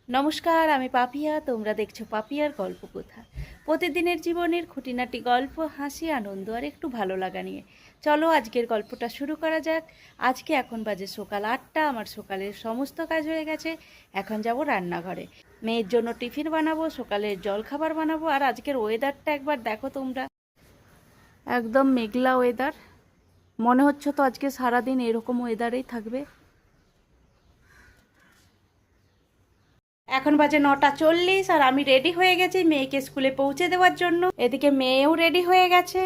নমস্কার, আমি পাপিয়া। তোমরা দেখছো পাপিয়ার গল্প কথা। প্রতিদিনের জীবনের খুঁটিনাটি গল্প, হাসি, আনন্দ আর একটু ভালো লাগা নিয়ে চলো আজকের গল্পটা শুরু করা যাক। আজকে এখন বাজে সকাল 8টা। আমার সকালের সমস্ত কাজ হয়ে গেছে। এখন যাব রান্নাঘরে। মেয়ের জন্য টিফিন বানাবো, সকালের জলখাবার বানাবো। আর আজকের ওয়েদারটা একবার দেখো তোমরা, একদম মেঘলা ওয়েদার। মনে হচ্ছে তো আজকে সারাদিন এরকম ওয়েদারেই থাকবে। এখন বাজে 9টা 40 আর আমি রেডি হয়ে গেছি মেয়েকে স্কুলে পৌঁছে দেওয়ার জন্য। এদিকে মেয়েও রেডি হয়ে গেছে,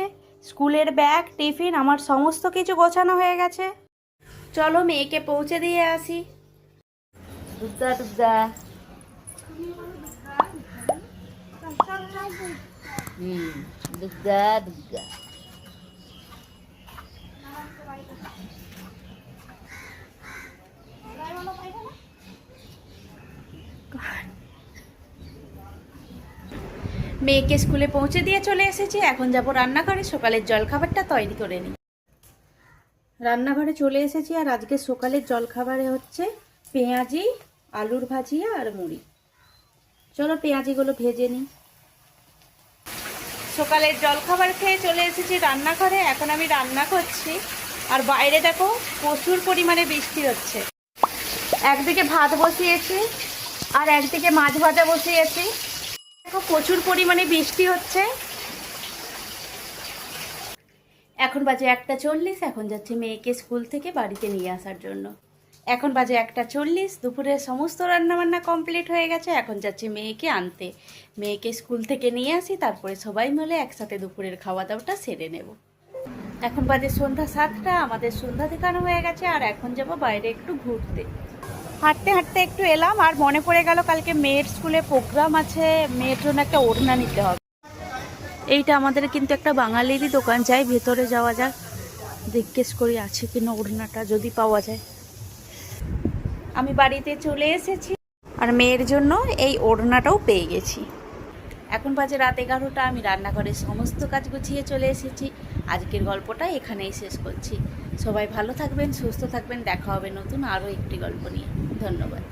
স্কুলের ব্যাগ, টিফিন, আমার সমস্ত কিছু গোছানো হয়ে গেছে। চলো মেয়েকে পৌঁছে দিয়ে আসি। দুগ্গা দুগ্গা। দুগ্গা দুগ্গা। মেয়েকে স্কুলে পৌঁছে দিয়ে চলে এসেছি। এখন যাব রান্নাঘরে, সকালের জলখাবারটা তৈরি করে নিই। রান্নাঘরে চলে এসেছি আর আজকে সকালের জলখাবারে হচ্ছে পেঁয়াজি, আলুর ভাজিয়া আর মুড়ি। চলো পেঁয়াজিগুলো ভেজে নিই। সকালের জলখাবার খেয়ে চলে এসেছি রান্নাঘরে। এখন আমি রান্না করছি আর বাইরে দেখো প্রচুর পরিমাণে বৃষ্টি হচ্ছে। একদিকে ভাত বসিয়েছি আর একদিকে মাছ ভাজা বসিয়েছি। দেখো প্রচুর পরিমাণে বৃষ্টি হচ্ছে। এখন বাজে 1টা 40। এখন যাচ্ছি মেয়েকে স্কুল থেকে বাড়িতে নিয়ে আসার জন্য। এখন বাজে 1টা 40। দুপুরের সমস্ত রান্নাবান্না কমপ্লিট হয়ে গেছে। এখন যাচ্ছি মেয়েকে আনতে। মেয়েকে স্কুল থেকে নিয়ে আসি, তারপরে সবাই মিলে একসাথে দুপুরের খাওয়া দাওয়াটা সেরে নেব। এখন বাজে সন্ধ্যা 7টা। আমাদের সন্ধ্যা দেখানো হয়ে গেছে আর এখন যাব বাইরে একটু ঘুরতে। হাঁটতে হাঁটতে একটু এলাম আর মনে পড়ে গেল কালকে মেয়ের স্কুলে প্রোগ্রাম আছে, মেয়ের জন্য একটা ওড়না নিতে হবে। এইটা আমাদের কিন্তু একটা বাঙালিরই দোকান। যাই ভেতরে যাওয়া যাক, জিজ্ঞেস করি আছে কিনা ওড়নাটা, যদি পাওয়া যায়। আমি বাড়িতে চলে এসেছি আর মেয়ের জন্য এই ওড়নাটাও পেয়ে গেছি। এখন বাজে রাত 11টা। আমি রান্নাঘরের সমস্ত কাজ গুছিয়ে চলে এসেছি। আজকের গল্পটা এখানেই শেষ করছি। সবাই ভালো থাকবেন, সুস্থ থাকবেন। দেখা হবে নতুন আরও একটি গল্প নিয়ে। ধন্যবাদ।